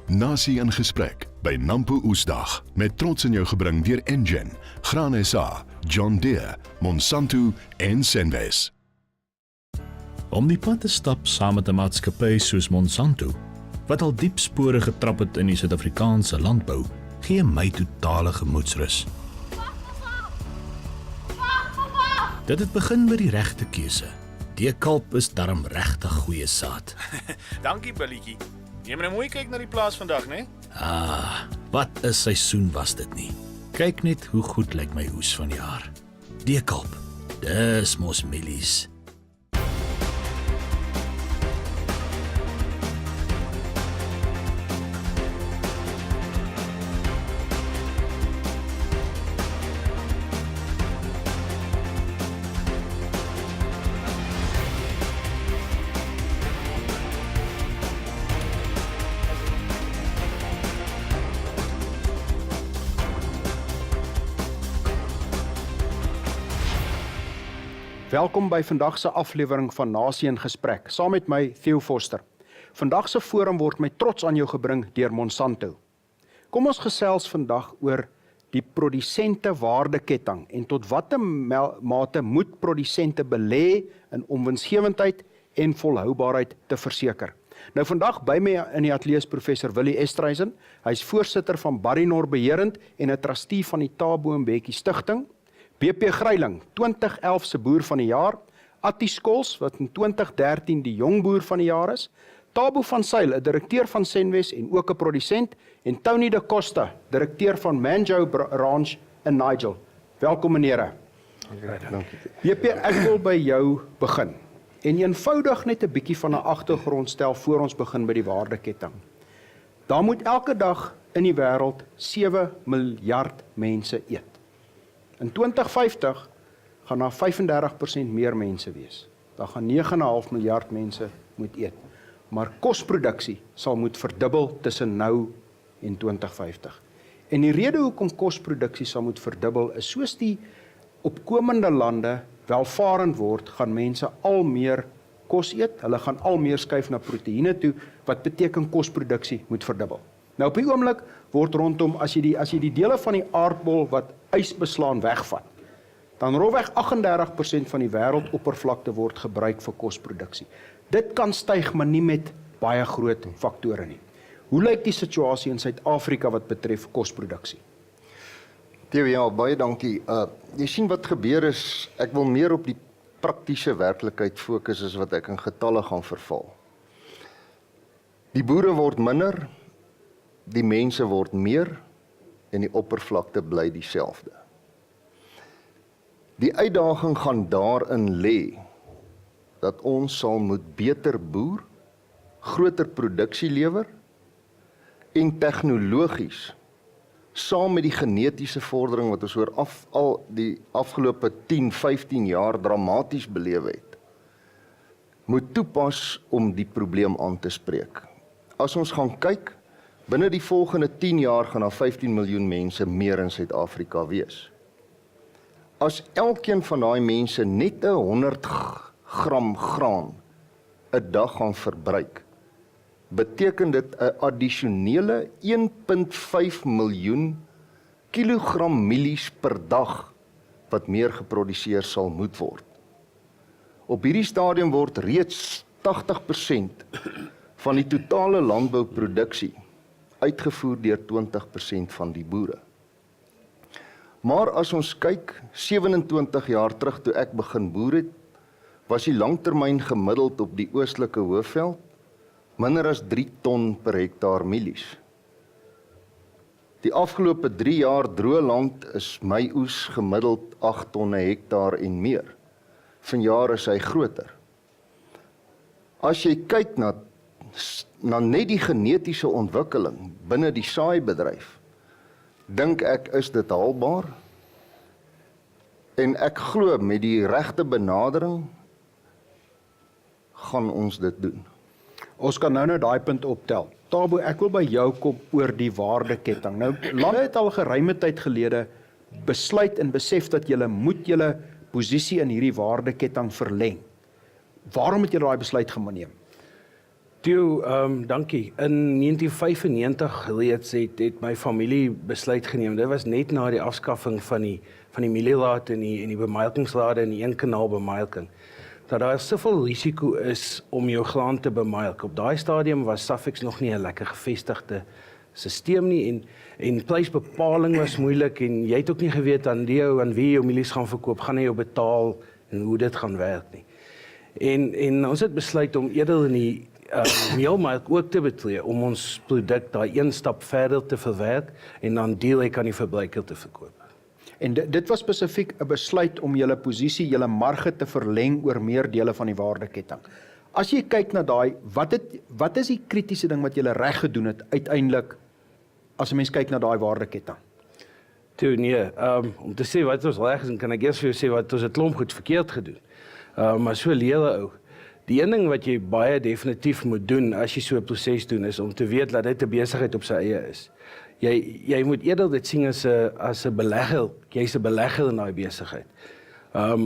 Nasie in gesprek by Nampo Oesdag met trots in jou gebring deur Engen, Graan SA, John Deere, Monsanto en Senwes. Om die pad te stap saam met 'n maatskappy soos Monsanto, wat al diep spore getrap het in die Suid-Afrikaanse landbou, gee my totale gemoedsrus. Dit het begin by die regte keuse. Die kalp is darm regtig goeie saad. Dankie, Billietjie. Neem 'n mooi kyk na die plaas vandag, né? Wat 'n seisoen was dit nie. Kyk net hoe goed lyk my oes vanjaar. Die kalp, dis mos mielies. Welkom by vandag se aflewering van Nasie in Gesprek, saam met my Theo Foster. Vandag se forum word my trots aan jou gebring deur Monsanto. Kom ons gesels vandag oor die produsente waardeketting en tot watter mate moet produsente belê in omwinsgewendheid en volhoubaarheid te verseker. Nou vandag by my in die ateljee is professor Willie Estreisen. Hy is voorsitter van Barrinor Beherend en 'n trustee van die Thabo Mbeki Stichting. BP Gryiling, 2011 se boer van die jaar, Attie Skols, wat in 2013 die jong boer van die jaar is, Thabo van Sail, 'n direkteur van Senwes en ook 'n produsent, en Tony de Costa, direkteur van Manjo Ranch in Nigel. Welkom menere. Dankie. BP, ek wil by jou begin. En eenvoudig net 'n bietjie van 'n agtergrond stel voor ons begin by die waardeketting. Daar moet elke dag in die wêreld 7 miljard mense eet. In 2050 gaan daar 35% meer mense wees. Daar gaan 9,5 miljard mense moet eet. Maar kosproduksie sal moet verdubbel tussen nou en 2050. En die rede hoekom kosproduksie sal moet verdubbel is soos die opkomende lande welvarend word, gaan mense al meer kos eet. Hulle gaan al meer skuif na proteïene toe, wat beteken kosproduksie moet verdubbel. Nou op die oomblik word rondom, as jy die dele van die aardbol wat ys beslaan wegvat, dan rolweg 38% van die wêreldoppervlakte word gebruik vir kosproduksie. Dit kan styg, maar nie met baie groot faktore nie. Hoe lyk die situasie in Suid-Afrika wat betref kosproduksie? Theo, ja, baie dankie. Jy sien wat gebeur is, ek wil meer op die praktiese werklikheid fokus as wat ek in getalle gaan verval. Die boere word minder, die mense word meer en die oppervlakte bly dieselfde. Die uitdaging gaan daarin lê dat ons sal moet beter boer, groter produksie lewer en tegnologies saam met die genetiese vordering wat ons oor al die afgelope 10, 15 jaar dramaties beleef het, moet toepas om die probleem aan te spreek. As ons gaan kyk, binne die volgende 10 jaar gaan daar 15 miljoen mense meer in Suid-Afrika wees. As elkeen van daai mense net 100 gram graan 'n dag gaan verbruik, beteken dit 'n addisionele 1,5 miljoen kilogram mielies per dag wat meer geproduseer sal moet word. Op hierdie stadium word reeds 80% van die totale landbouproduksie uitgevoer deur 20% van die boere. Maar as ons kyk, 27 jaar terug toe ek begin boer het, was die langtermyn gemiddeld op die oostelike Hoëveld minder as 3 ton per hektaar mielies. Die afgelope 3 jaar droë land is my oes gemiddeld 8 ton per hektaar en meer. Vanjaar is hy groter. As jy kyk na net die genetiese ontwikkeling binne die saaibedryf, dink ek is dit haalbaar en ek glo met die regte benadering gaan ons dit doen. Ons kan nou daai punt optel. Thabo, ek wil by jou kom oor die waardeketting. Nou, lande het al geruime tyd gelede besluit en besef dat julle moet julle posisie in hierdie waardeketting verleng. Waarom het julle daai besluit geneem? Theo, dankie. In 1995 reeds het my familie besluit geneem. Dit was net na die afskaffing van die mielieraad en die bemelkingsrade en die een kanaal bemelking. Dat daar soveel risiko is om jou graan te bemelk. Op daai stadium was Safex nog nie 'n lekker gevestigde stelsel nie en prysbepaling was moeilik en jy het ook nie geweet aan wie jou mielies gaan verkoop, gaan hy jou betaal en hoe dit gaan werk nie. En ons het besluit om eerder in die meelmark ook te betree om ons produk daai een stap verder te verwerk en dan direk aan die verbruiker te verkoop. En dit was spesifiek 'n besluit om julle posisie, julle marge te verleng oor meer dele van die waardeketting. As jy kyk na daai, wat is die kritiese ding wat julle reg gedoen het uiteindelik as 'n mens kyk na daai waardeketting? Toe nee, om te sê wat ons reg is, kan ek eers vir jou sê wat ons 'n klomp goed verkeerd gedoen. Maar so leer ou. Die een ding wat jy baie definitief moet doen as jy so 'n proses doen is om te weet dat dit 'n besigheid op sy eie is. Jy moet eerder dit sien as 'n belegger, jy's 'n belegger in daai besigheid.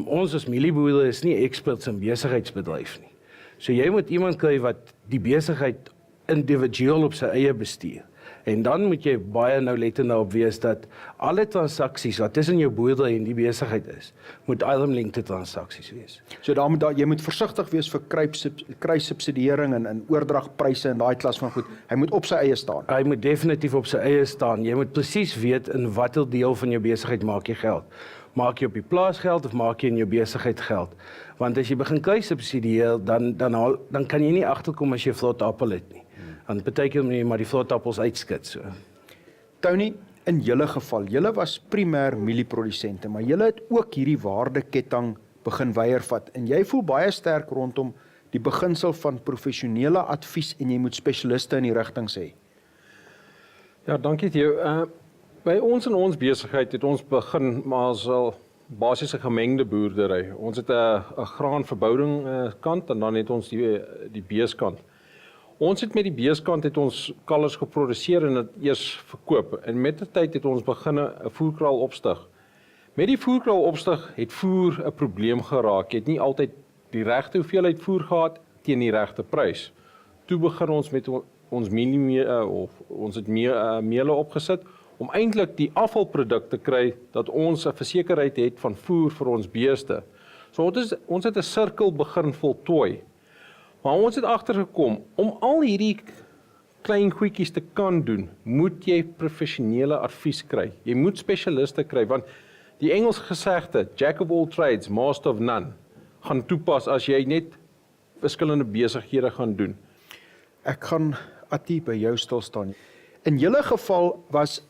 Ons as mielieboere is nie experts in besigheidsbedryf nie. So jy moet iemand kry wat die besigheid individueel op sy eie bestuur. En dan moet jy baie nauwlettend daarop wees dat alle transaksies wat tussen jou boerdery en die besigheid is, moet armlengte transaksies wees. So jy moet versigtig wees vir kruissubsidiering en oordragpryse en daai klas van goed. Hy moet op sy eie staan. Hy moet definitief op sy eie staan. Jy moet presies weet in watter deel van jou besigheid maak jy geld. Maak jy op die plaas geld of maak jy in jou besigheid geld? Want as jy begin kruissubsidieer, dan kan jy nie agterkom as jy vlot appel het nie. Dan partykeer moet jy maar die vlotappels uitskit so. Tony, in julle geval, julle was primêr mielieprodusente, maar julle het ook hierdie waardeketting begin weiervat en jy voel baie sterk rondom die beginsel van professionele advies en jy moet spesialiste in die rigting hê. Ja, dankie Theo. By ons in ons besigheid het ons begin maar as 'n basiese gemengde boerdery. Ons het 'n graanverbouing kant en dan het ons die beeskant. Ons het met die beeskant het ons kalvers geproduseer en dit eers verkoop. En met die tyd het ons begin 'n voerkraal opstig. Met die voerkraal opstig het voer 'n probleem geraak. Jy het nie altyd die regte hoeveelheid voer gehad teen die regte prys. Toe begin ons met ons ons het meele opgesit om eintlik die afvalproduk te kry dat ons 'n versekerheid het van voer vir ons beeste. So ons het 'n sirkel begin voltooi. Maar ons het agtergekom, om al hierdie klein goedjies te kan doen, moet jy professionele advies kry. Jy moet spesialiste kry, want die Engelse gesegde, Jack of all trades, master of none, gaan toepas as jy net verskillende besighede gaan doen. Ek gaan Attie by jou stil staan. In julle geval was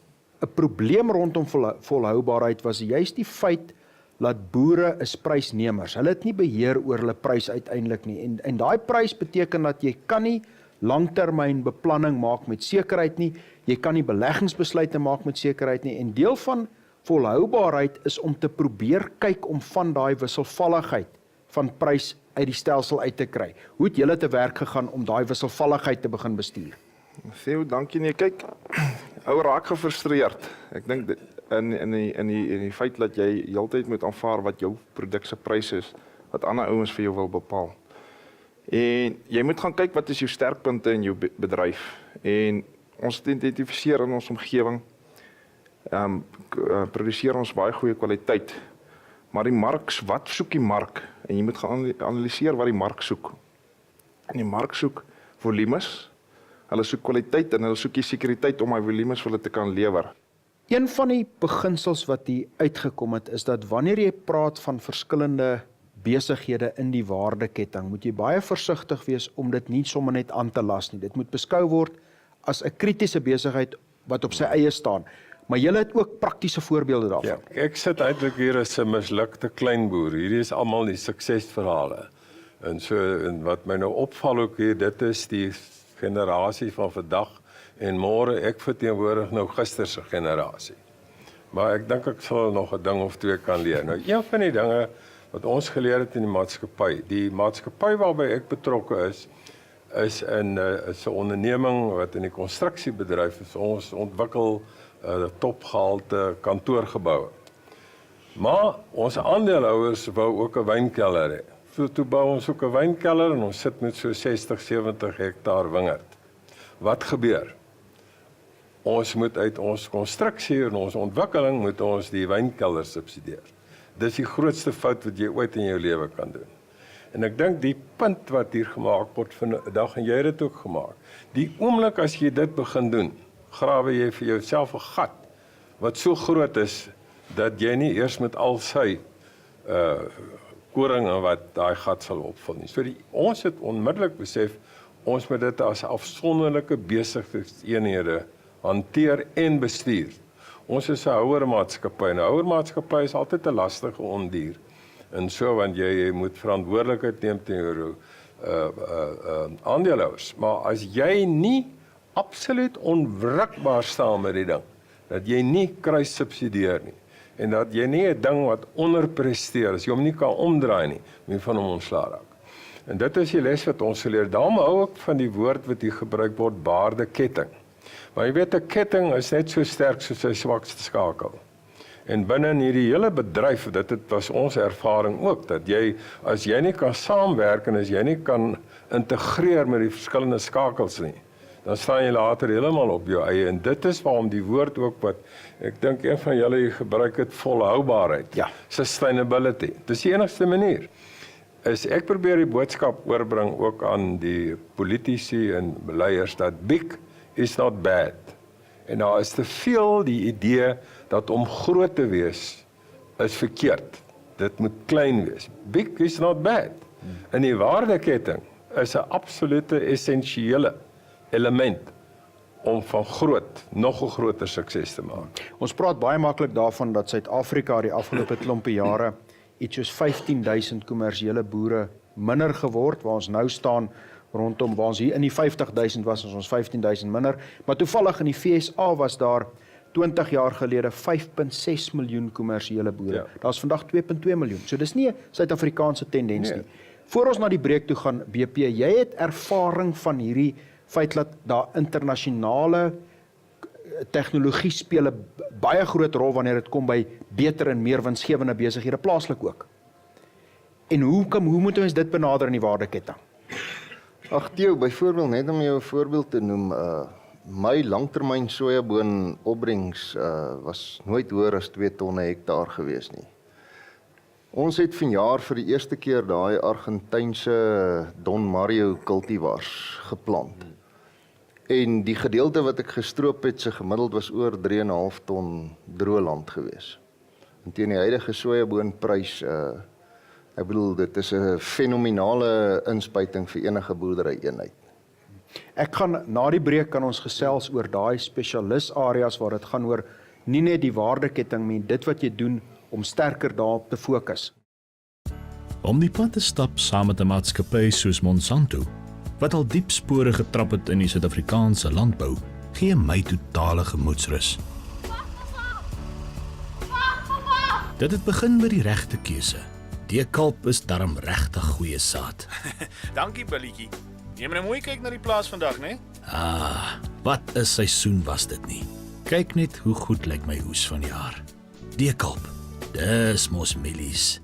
'n probleem rondom volhoubaarheid was juist die feit dat boere is prysnemers. Hulle het nie beheer oor hulle prys uiteindelik nie. En daai prys beteken dat jy kan nie langtermyn beplanning maak met sekerheid nie. Jy kan nie beleggingsbesluite maak met sekerheid nie. En deel van volhoubaarheid is om te probeer kyk om van daai wisselvalligheid van prys uit die stelsel uit te kry. Hoe het julle te werk gegaan om daai wisselvalligheid te begin bestuur? Theo, dankie nee. Kyk, ou raak gefrustreerd. Ek dink in die feit dat jy heeltyd moet aanvaar wat jou produk se prys is, wat ander ouens vir jou wil bepaal. En jy moet gaan kyk wat is jou sterkpunte in jou bedryf. En ons identifiseer in ons omgewing, produseer ons baie goeie kwaliteit. Maar die mark, wat soek die mark? En jy moet gaan analiseer wat die mark soek. En die mark soek volumes, hulle soek kwaliteit en hulle soek die sekuriteit om my volumes vir hulle te kan lewer. Een van die beginsels wat hier uitgekom het, is dat wanneer jy praat van verskillende besighede in die waardeketting, moet jy baie versigtig wees om dit nie sommer net aan te las nie. Dit moet beskou word as 'n kritiese besigheid wat op sy eie staan. Maar julle het ook praktiese voorbeelde daarvan. Ja, ek sit eintlik hier as 'n mislukte kleinboer. Hierdie is almal die suksesverhale. En wat my nou opval ook hier, dit is die generasie van vandag en môre ek verteenwoordig nou gister se generasie. Maar ek dink ek sal nog 'n ding of twee kan leer. Nou een van die dinge wat ons geleer het in die maatskappy waarby ek betrokke is 'n onderneming wat in die konstruksiebedryf is. Ons ontwikkel topgehalte kantoorgeboue. Maar ons aandeelhouers wou ook 'n wynkelder hê. toe bou ons ook 'n wynkelder en ons sit met so 60-70 hektaar wingerd. Wat gebeur? Ons moet uit ons konstruksie en ons ontwikkeling moet ons die wynkelder subsidieer. Dis die grootste fout wat jy ooit in jou lewe kan doen. En ek dink die punt wat hier gemaak word vandag, en jy het dit ook gemaak, die oomblik as jy dit begin doen, grawe jy vir jouself 'n gat wat so groot is dat jy nie eers met al sy koringe wat daai gat sal opvul nie. So ons het onmiddellik besef ons moet dit as afsonderlike besigheidseenhede hanteer en bestuur. Ons is 'n houermaatskappy. 'n Houermaatskappy is altyd 'n lastige ondier. En so want jy moet verantwoordelikheid neem teenoor jou aandeelhouers. Maar as jy nie absoluut onwrikbaar staan met die ding, dat jy nie kruissubsidieer nie, en dat jy nie 'n ding wat onderpresteer, as jy hom nie kan omdraai nie, moet jy van hom ontslae raak. En dit is die les wat ons geleer. Daarom hou ek van die woord wat hier gebruik word, waardeketting. Maar jy weet, 'n ketting is net so sterk soos sy swakste skakel. En binne in hierdie hele bedryf, dit was ons ervaring ook, dat jy, as jy nie kan saamwerk en as jy nie kan integreer met die verskillende skakels nie, dan staan jy later heeltemal op jou eie. En dit is waarom die woord ook wat, ek dink een van julle gebruik het, volhoubaarheid, Ja. Sustainability. Dis die enigste manier. Ek probeer die boodskap oorbring ook aan die politici en beleiers, dat big is not bad. En daar is te veel die idee dat om groot te wees is verkeerd. Dit moet klein wees. Big is not bad. En die waardeketting is 'n absolute essensiële element om van groot nog 'n groter sukses te maak. Ons praat baie maklik daarvan dat Suid-Afrika die afgelope klompie jare iets soos 15,000 kommersiële boere minder geword, waar ons nou staan rondom, waar ons hier in die 50,000 was, ons 15,000 minder, maar toevallig in die VSA was daar 20 jaar gelede 5,6 miljoen kommersiële boere. Ja. Daar's vandag 2,2 miljoen. So dis nie 'n Suid-Afrikaanse tendens nie. Voor ons na die breek toe gaan, BP, jy het ervaring van hierdie feit dat daar internasionale tegnologie speel 'n baie groot rol wanneer dit kom by beter en meer winsgewende besighede plaaslik ook. En hoe moet ons dit benader in die waardeketting? Ag Theo, byvoorbeeld net om jou 'n voorbeeld te noem, my langtermyn sojaboon opbrengs was nooit hoër as 2 tonne hektaar gewees nie. Ons het vanjaar vir die eerste keer daai Argentynse Don Mario cultivars geplant. En die gedeelte wat ek gestroop het, se gemiddeld was oor 3,5 ton droëland gewees. En teen die huidige sojaboonprys, ek bedoel, dit is 'n fenominale inspuiting vir enige boerdery eenheid. Ek gaan na die breek kan ons gesels oor daai spesialis areas waar dit gaan oor nie net die waardeketting, maar dit wat jy doen om sterker daarop te fokus. Om die pad te stap saam met 'n maatskappy soos Monsanto, wat al diep spore getrap het in die Suid-Afrikaanse landbou, gee my totale gemoedsrus. Dit het begin met die regte keuse. Die kalp is darm regtig goeie saad. Dankie, Billietjie. Neem 'n mooi kyk na die plaas vandag, né? Wat 'n seisoen was dit nie. Kyk net hoe goed lyk my oes vanjaar. Die kalp, dis mos mielies.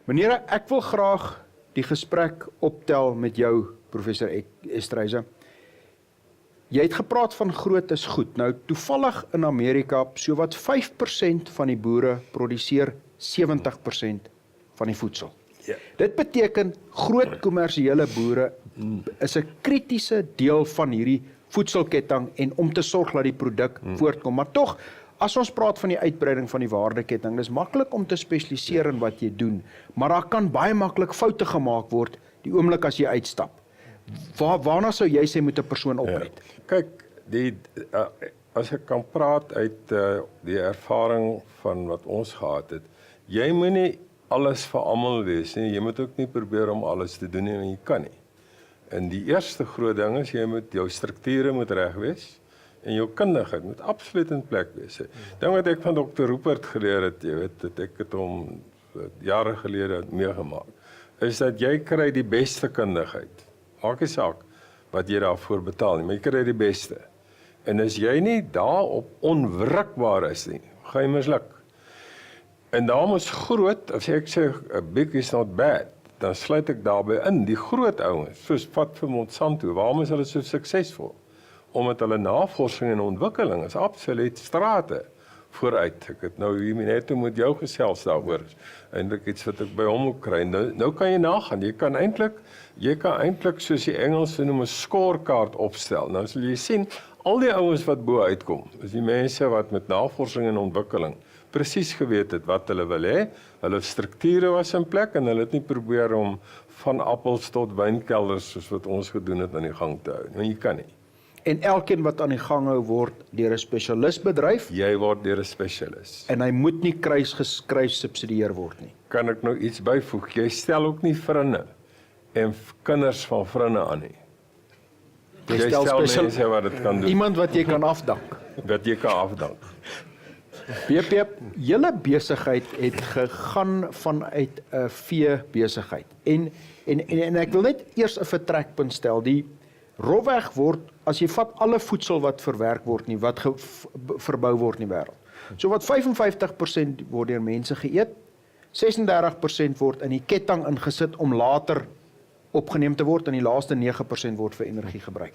Meneere, ek wil graag die gesprek optel met jou, professor Estreise. Jy het gepraat van groot is goed. Nou, toevallig in Amerika, sowat 5% van die boere produseer 70% van die voedsel. Ja. Dit beteken groot kommersiële boere is 'n kritiese deel van hierdie voedselketting en om te sorg dat die produk voortkom. Maar tog, as ons praat van die uitbreiding van die waardeketting, dis maklik om te spesialiseer in wat jy doen, maar daar kan baie maklik foute gemaak word die oomblik as jy uitstap. Waarna sou jy sê moet 'n persoon oplet? Ja. Kyk, as ek kan praat uit die ervaring van wat ons gehad het, jy moet nie alles vir almal wees nie. Jy moet ook nie probeer om alles te doen nie, want jy kan nie. En die eerste groot ding is, jou strukture moet reg wees en jou kundigheid moet absoluut in plek wees. Ding wat ek van Dr. Rupert geleer het, jy weet, ek het hom jare gelede meegemaak, is dat jy kry die beste kundigheid. Maak nie saak wat jy daarvoor betaal nie, maar jy kry die beste. En as jy nie daarop onwrikbaar is nie, gaan jy misluk. En daarom is groot, as ek sê big is not bad, dan sluit ek daarbey in die groot ouens, soos vat vir Monsanto, waarom is hulle so suksesvol? Omdat hulle navorsing en ontwikkeling is absoluut strate vooruit. Ek het nou hier net met jou gesels daaroor. Eintlik iets wat ek by hom moet kry. Nou kan jy nagaan. Jy kan eintlik soos die Engelse noem 'n scorecard opstel. Nou sal jy sien al die ouens wat bo uitkom, is die mense wat met navorsing en ontwikkeling presies geweet het wat hulle wil hê. Hulle strukture was in plek en hulle het nie probeer om van appels tot wynkelders soos wat ons gedoen het aan die gang te hou. Nou jy kan nie. En elkeen wat aan die gang hou word deur 'n spesialis bedryf Jy word deur 'n spesialis. en hy moet nie kruissubsidieer word nie. Kan ek nou iets byvoeg? Jy stel ook nie vriende en kinders van vriende aan nie. Jy stel mense wat dit kan doen, Iemand wat jy kan afdank. wat jy kan afdank. BP, julle besigheid het gegaan vanuit 'n vee besigheid. En ek wil net eers 'n vertrekpunt stel. Die rofweg word, as jy vat alle voedsel wat verwerk word nie, wat verbou word in die wêreld. So wat 55% word deur mense geëet, 36% word in die ketting ingesit om later opgeneem te word en die laaste 9% word vir energie gebruik.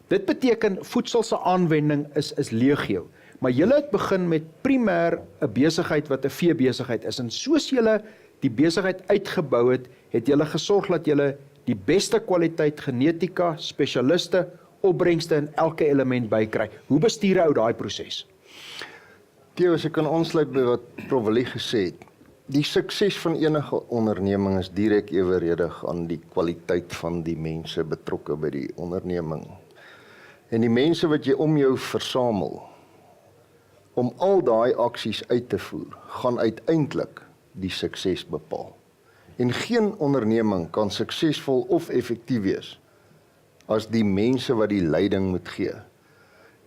Dit beteken voedsel se aanwending is legio, maar julle het begin met primêr 'n besigheid wat 'n veebesigheid is en soos julle die besigheid uitgebou het, het julle gesorg dat julle die beste kwaliteit genetika, spesialiste, opbrengste in elke element bykry. Hoe bestuur jy daai proses? Theo, as ek kan aansluit by wat Prof Willie gesê het, die sukses van enige onderneming is direk eweredig aan die kwaliteit van die mense betrokke by die onderneming. En die mense wat jy om jou versamel, om al daai aksies uit te voer, gaan uiteindelik die sukses bepaal. En geen onderneming kan suksesvol of effektief wees as die mense wat die leiding moet gee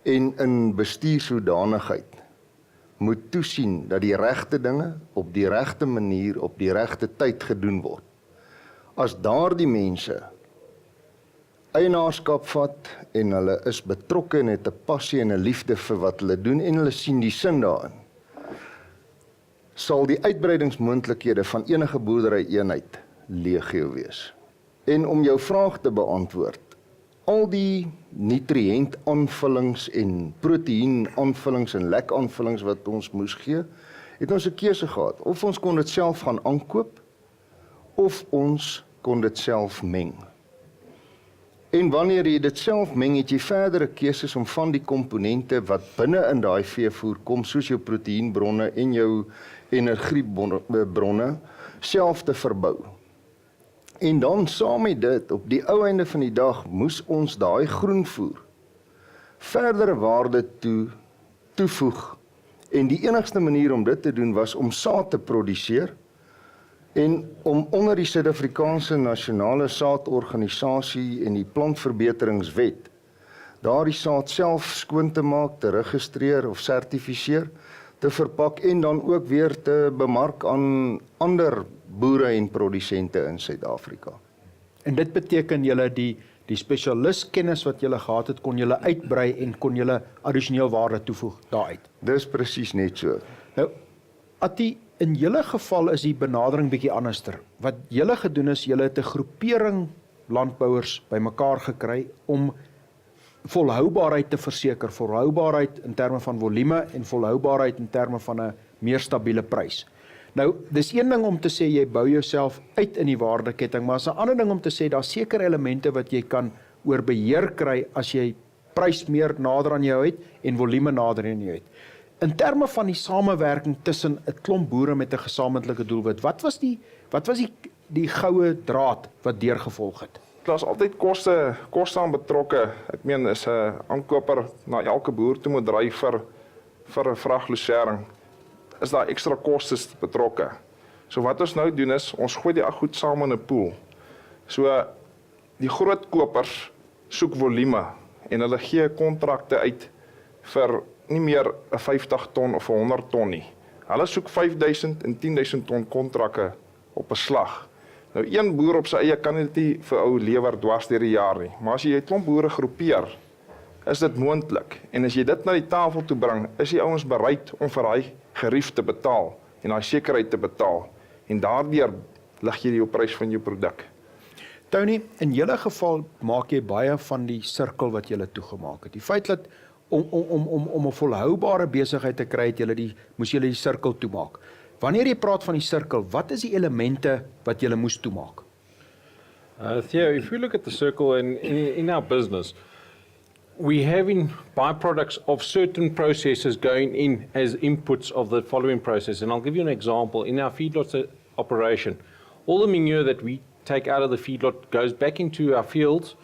en in bestuurshoedanigheid moet toesien dat die regte dinge op die regte manier op die regte tyd gedoen word. As daardie mense eienaarskap vat en hulle is betrokke en het 'n passie en 'n liefde vir wat hulle doen en hulle sien die sin daarin, sal die uitbreidingsmoontlikhede van enige boerdery-eenheid legio wees. En om jou vraag te beantwoord, al die nutriëntaanvullings en proteïenaanvullings en lekaanvullings wat ons moes gee, het ons 'n keuse gehad. Of ons kon dit self gaan aankoop, of ons kon dit self meng. En wanneer jy dit self meng, het jy verdere keuses om van die komponente wat binne in daai veevoer kom, soos jou proteïenbronne en jou energiebronne, self te verbou. En dan saam met dit, op die ou einde van die dag, moes ons daai groenvoer verdere waarde toevoeg. En die enigste manier om dit te doen was om saad te produseer en om onder die Suid-Afrikaanse Nasionale Saadorganisasie en die Plantverbeteringswet daardie saad self skoon te maak, te registreer of sertifiseer, te verpak en dan ook weer te bemark aan ander boere en produsente in Suid-Afrika. En dit beteken julle die spesialistkennis wat julle gehad het, kon julle uitbrei en kon julle addisioneel waarde toevoeg daaruit. Dis presies net so. Nou, Attie, in julle geval is die benadering bietjie anderster. Wat julle gedoen is, julle het 'n groepering landbouers bymekaar gekry om volhoubaarheid te verseker, volhoubaarheid in terme van volume en volhoubaarheid in terme van 'n meer stabiele prys. Nou, dis een ding om te sê jy bou jouself uit in die waardeketting, maar is 'n ander ding om te sê daar's sekere elemente wat jy kan oor beheer kry as jy prys meer nader aan jou het en volume nader aan jou het. In terme van die samewerking tussen 'n klomp boere met 'n gesamentlike doelwit, wat was die goue draad wat deurgevolg het? Daar's altyd koste aan betrokke. Ek meen, is 'n aankoper na elke boer toe moet ry vir 'n vraglosering. Is daar ekstra kostes betrokke. So wat ons nou doen is, ons gooi die goed saam in 'n pool. So die groot kopers soek volume en hulle gee kontrakte uit vir nie meer 'n 50 ton of 'n 100 ton nie. Hulle soek 5000 en 10000 ton kontrakke op 'n slag. Nou een boer op sy eie kan dit nie vir ou lewer dwars deur die jaar nie, maar as jy 'n klomp boere groepeer, is dit moontlik. En as jy dit na die tafel toe bring, is die ouens bereid om vir daai gerief te betaal en daai sekerheid te betaal. En daardeur lig jy jou prys van jou produk. Tony, in julle geval maak jy baie van die sirkel wat julle toegemaak het. Die feit dat om 'n volhoubare besigheid te kry, moes julle die sirkel toemaak. Wanneer jy praat van die sirkel, wat is die elemente wat julle moes toemaak? Theo, if you look at the circle in our business, we have in byproducts of certain processes going in as inputs of the following process. And I'll give you an example. In our feedlot operation, all the manure that we take out of the feedlot goes back into our fields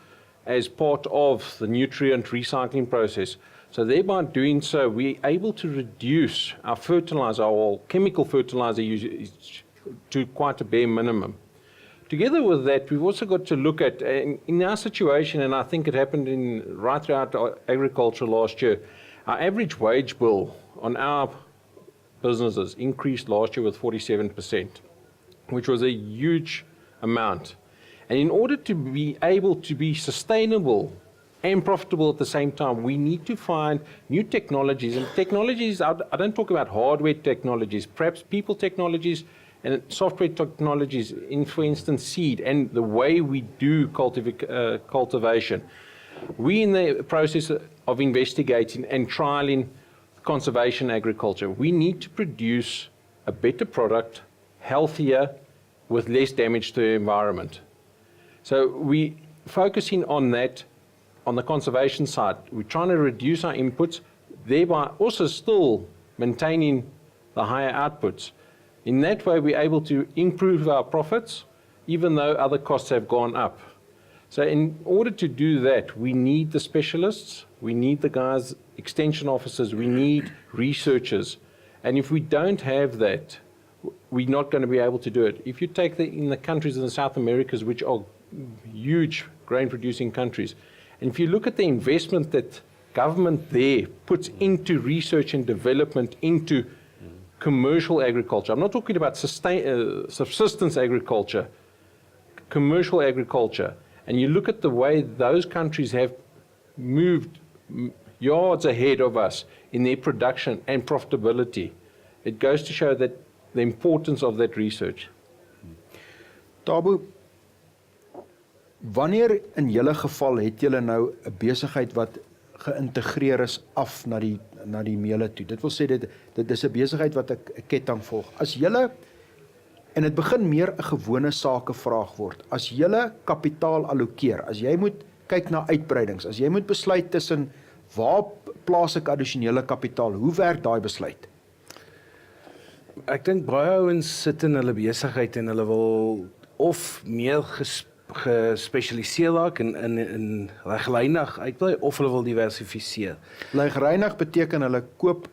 as part of the nutrient recycling process. So thereby doing so, we're able to reduce our fertilizer, our chemical fertilizer usage to quite a bare minimum. Together with that, we've also got to look at, in our situation, and I think it happened right throughout agriculture last year, our average wage bill on our businesses increased last year with 47%, which was a huge amount. And in order to be able to be sustainable and profitable at the same time, we need to find new technologies. And technologies, I don't talk about hardware technologies, perhaps people technologies, and software technologies, for instance, seed, and the way we do cultivation. We're in the process of investigating and trialing conservation agriculture. We need to produce a better product, healthier, with less damage to the environment. So we're focusing on that, on the conservation side. We're trying to reduce our inputs, thereby also still maintaining the higher outputs. In that way, we're able to improve our profits, even though other costs have gone up. So in order to do that, we need the specialists, we need the guys, extension officers, we need researchers. And if we don't have that, we're not going to be able to do it. If you take in the countries in the South Americas, which are huge grain-producing countries, and if you look at the investment that government there puts into research and development, into commercial agriculture. I'm not talking about subsistence agriculture, commercial agriculture. And you look at the way those countries have moved yards ahead of us in their production and profitability. It goes to show that the importance of that research. Tabo, wanneer in julle geval het julle nou 'n besigheid wat geïntegreer is af na die meele toe. Dit wil sê dit is 'n besigheid wat 'n ketting volg. As julle, en dit begin meer 'n gewone sakevraag word, as julle kapitaal allokeer, as jy moet kyk na uitbreidings, as jy moet besluit tussen waar plaas ek addisionele kapitaal, hoe werk daai besluit? Ek dink baie ouens sit in hulle besigheid en hulle wil of meer gespesialiseer raak in reglynig uitbrei of hulle wil diversifiseer. Reglynig beteken hulle koop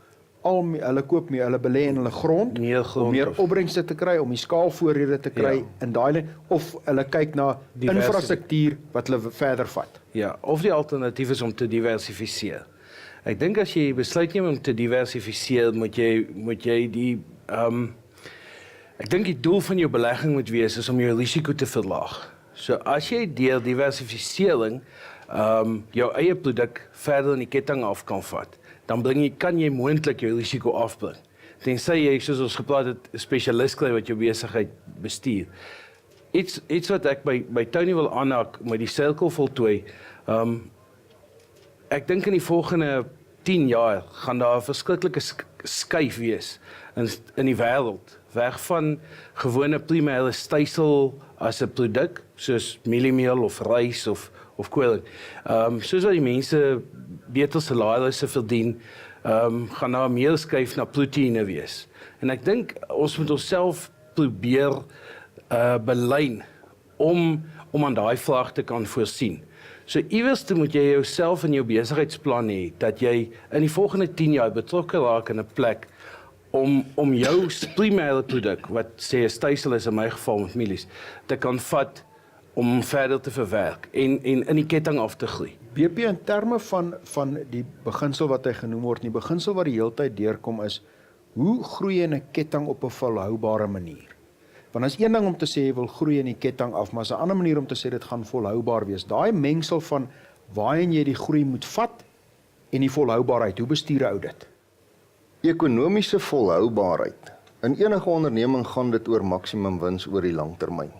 meer, hulle belê in hulle grond om meer opbrengste te kry, om die skaalvoordele te kry in daai, of hulle kyk na infrastruktuur wat hulle verder vat. Ja, of die alternatief is om te diversifiseer. Ek dink as jy besluit neem om te diversifiseer, moet jy die ek dink die doel van jou belegging moet wees is om jou risiko te verlaag. So as jy deur diversifisering jou eie produk verder in die ketting af kan vat, dan kan jy moontlik jou risiko afbring. Tensy jy, soos ons gepraat het, 'n spesialis kry wat jou besigheid bestuur. Iets wat ek by Tony wil aanhaak, met die sirkel voltooi, ek dink in die volgende 10 jaar gaan daar 'n verskriklike skuif wees in die wêreld, weg van gewone primêre stysel as 'n produk, soos mieliemeel of rys of koring. Soos wat die mense beter salarisse verdien, gaan daar meer skuif na proteïene wees. En ek dink ons moet onsself probeer belyn om aan daai vraag te kan voorsien. So iewers moet jy jouself in jou besigheidsplan hê dat jy in die volgende 10 jaar betrokke raak in 'n plek om jou primêre produk, wat sê 'n stysel is in my geval met mielies, te kan vat om verder te verwerk en in die ketting af te groei. BP, in terme van die beginsel wat hy genoem word, die beginsel wat die heeltyd deurkom is, hoe groei jy in 'n ketting op 'n volhoubare manier? Want as een ding om te sê jy wil groei in die ketting af, maar as 'n ander manier om te sê dit gaan volhoubaar wees. Daai mengsel van waarheen jy die groei moet vat en die volhoubaarheid, hoe bestuur ou dit? Ekonomiese volhoubaarheid In enige onderneming gaan dit oor maksimum wins oor die lang termyn.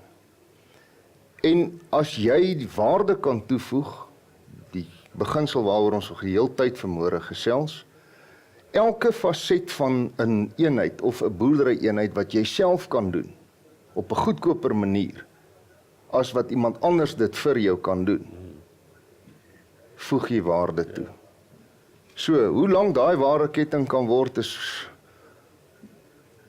En as jy die waarde kan toevoeg, die beginsel waaroor ons nog die hele tyd vanmôre gesels, elke faset van 'n eenheid of 'n boerdery-eenheid wat jy self kan doen op 'n goedkoper manier as wat iemand anders dit vir jou kan doen, voeg jy waarde toe. So, hoe lank daai waardeketting kan word is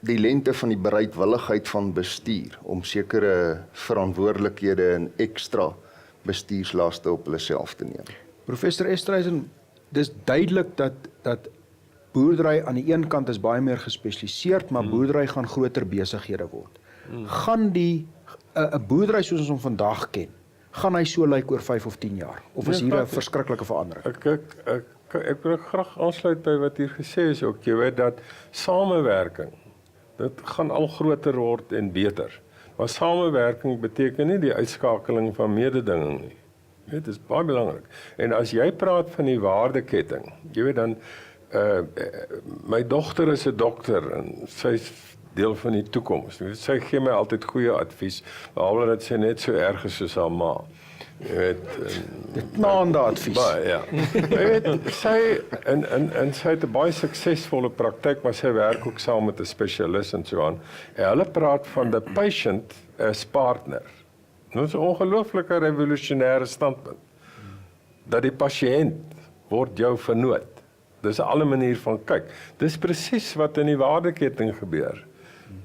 die lengte van die bereidwilligheid van bestuur om sekere verantwoordelikhede en ekstra bestuurslaste op hulle self te neem. Professor Estreisen, dis duidelik dat boerdery aan die een kant is baie meer gespesialiseerd, maar boerdery gaan groter besighede word. Gaan 'n boerdery soos ons hom vandag ken, gaan hy so lyk oor 5 of 10 jaar? Of is hier 'n verskriklike verandering? Ek wil graag aansluit by wat hier gesê is ook. Jy weet dat samewerking, dit gaan al groter word en beter. Maar samewerking beteken nie die uitskakeling van mededinging nie. Dit is baie belangrik. En as jy praat van die waardeketting, jy weet dan, my dogter is 'n dokter en sy is deel van die toekoms. Sy gee my altyd goeie advies, behalwe dat sy net so erg is soos haar ma. Jy weet, Dit naande advies. Baie, ja. Jy weet, sy het 'n baie suksesvolle praktyk, maar sy werk ook saam met 'n spesialis en so aan. En hulle praat van the patient as partner. Dit is 'n ongelooflike revolusionêre standpunt. Dat die pasiënt word jou vernoot. Dis 'n ander manier van kyk. Dis presies wat in die waardeketting gebeur.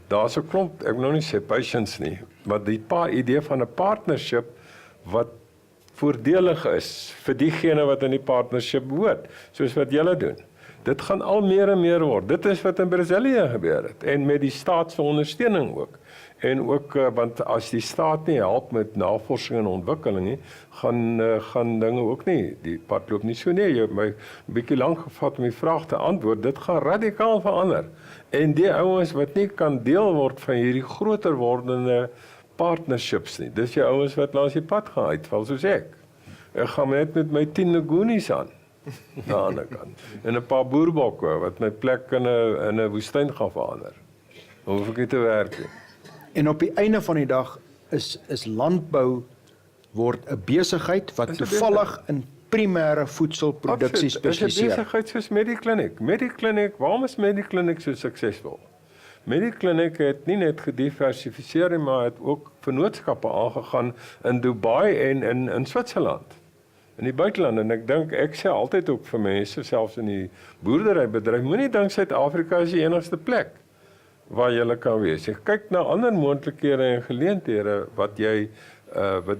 Daar's 'n klomp, ek wil nou nie sê patients nie, maar die idee van 'n partnership wat voordelig is vir diegene wat in die partnership behoort, soos wat julle doen. Dit gaan al meer en meer word. Dit is wat in Brasilië gebeur het en met die staat se ondersteuning ook. En ook want as die staat nie help met navorsing en ontwikkeling nie, gaan dinge ook nie, die pad loop nie so nie. Jy het my 'n bietjie lank gevat om die vraag te antwoord. Dit gaan radikaal verander. En die ouens wat nie kan deel word van hierdie groter wordende partnerships nie. Dis die ouens wat langs die pad gaan uitval soos ek. Ek gaan net met my 10 Ngoni's aan aan die ander kant. En 'n paar boerbokke wat my plek in 'n woestyn gaan verander. Hoef ek nie te werk nie. En op die einde van die dag is landbou word 'n besigheid wat toevallig in primêre voedselproduksie spesialiseer. Dis 'n besigheid soos Mediclinic. Mediclinic, waarom is Mediclinic so suksesvol? Mediclinic het nie net gediversifiseer nie, maar het ook vennootskappe aangegaan in Dubai en in Switserland. In die buiteland, en ek sê altyd ook vir mense, selfs in die boerderybedryf, moenie dink Suid-Afrika is die enigste plek waar jy kan wees. Jy kyk na ander moontlikhede en geleenthede wat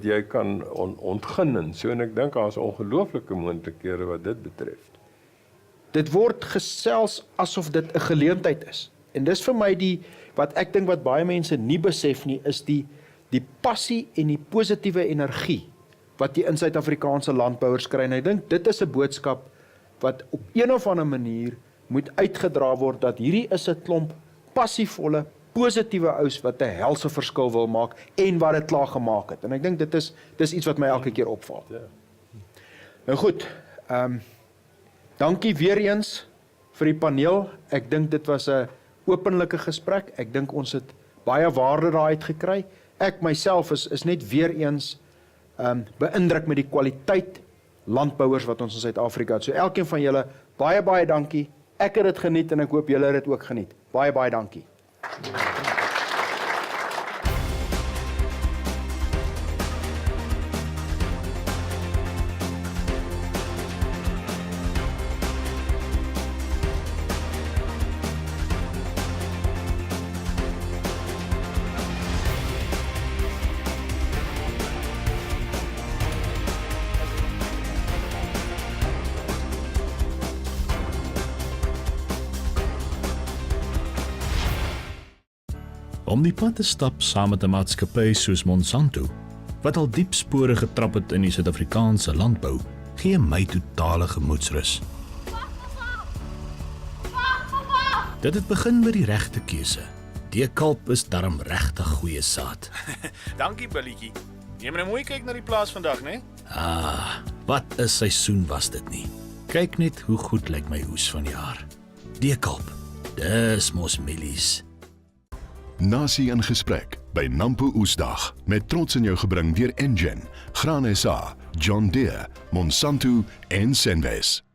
jy kan ontgin. So en ek dink daar is ongelooflike moontlikhede wat dit betref. Dit word gesels asof dit 'n geleentheid is. En dis vir my wat ek dink wat baie mense nie besef nie, is die passie en die positiewe energie wat jy in Suid-Afrikaanse landbouers kry. En ek dink dit is 'n boodskap wat op een of ander manier moet uitgedra word, dat hierdie is 'n klomp passievolle, positiewe ouens wat 'n helse verskil wil maak en wat dit klaar gemaak het. En ek dink dis iets wat my elke keer opval. Ja. Nou goed, dankie weer eens vir die paneel. Ek dink dit was 'n openlike gesprek. Ek dink ons het baie waarde daaruit gekry. Ek myself is net weer eens beïndruk met die kwaliteit landbouers wat ons in Suid-Afrika het. So elkeen van julle, baie dankie. Ek het dit geniet en ek hoop julle het dit ook geniet. Baie dankie. Om die pad te stap saam met 'n maatskappy soos Monsanto, wat al diep spore getrap het in die Suid-Afrikaanse landbou, gee my totale gemoedsrus. Dit het begin by die regte keuse. Die kalp is darm regtig goeie saad. Dankie Billietjie. Neem 'n mooi kyk na die plaas vandag, né? Wat 'n seisoen was dit nie. Kyk net hoe goed lyk my oes vanjaar. Die kalp, dis mos mielies. Nasie in gesprek by Nampo Oesdag met trots aan jou gebring deur Engen, Graan SA, John Deere, Monsanto en Senwes.